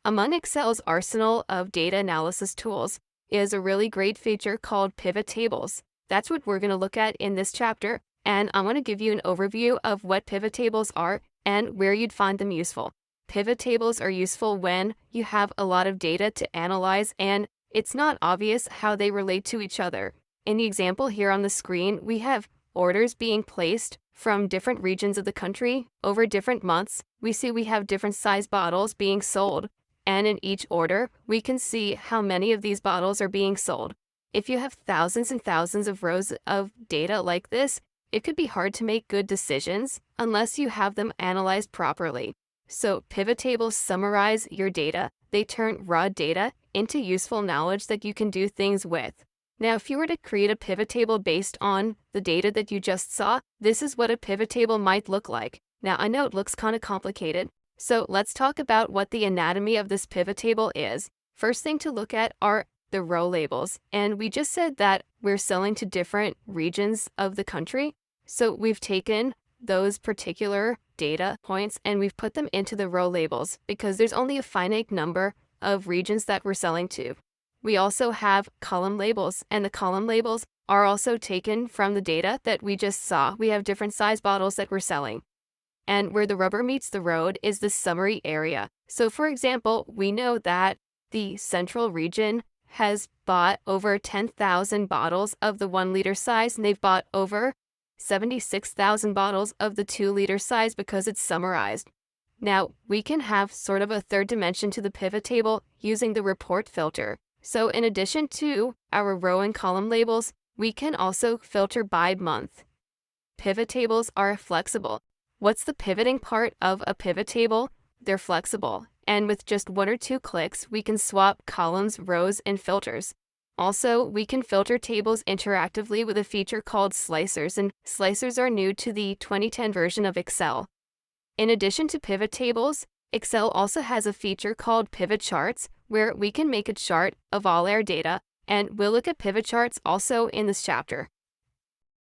Among Excel's arsenal of data analysis tools is a really great feature called PivotTables. That's what we're going to look at in this chapter, and I want to give you an overview of what PivotTables are and where you'd find them useful. PivotTables are useful when you have a lot of data to analyze and it's not obvious how they relate to each other. In the example here on the screen, we have orders being placed from different regions of the country over different months. We see we have different size bottles being sold, and in each order, we can see how many of these bottles are being sold. If you have thousands and thousands of rows of data like this, it could be hard to make good decisions unless you have them analyzed properly. So PivotTables summarize your data. They turn raw data into useful knowledge that you can do things with. Now, if you were to create a pivot table based on the data that you just saw, this is what a pivot table might look like. Now, I know it looks kind of complicated, so let's talk about what the anatomy of this pivot table is. First thing to look at are the row labels, and we just said that we're selling to different regions of the country. So we've taken those particular data points and we've put them into the row labels because there's only a finite number of regions that we're selling to. We also have column labels, and the column labels are also taken from the data that we just saw. We have different size bottles that we're selling. And where the rubber meets the road is the summary area. So for example, we know that the central region has bought over 10,000 bottles of the 1 liter size, and they've bought over 76,000 bottles of the 2 liter size because it's summarized. Now, we can have sort of a third dimension to the pivot table using the report filter. So in addition to our row and column labels, we can also filter by month. Pivot tables are flexible. What's the pivoting part of a pivot table? They're flexible, and with just 1 or 2 clicks, we can swap columns, rows, and filters. Also, we can filter tables interactively with a feature called slicers, and slicers are new to the 2010 version of Excel. In addition to pivot tables, Excel also has a feature called pivot charts, where we can make a chart of all our data, and we'll look at pivot charts also in this chapter.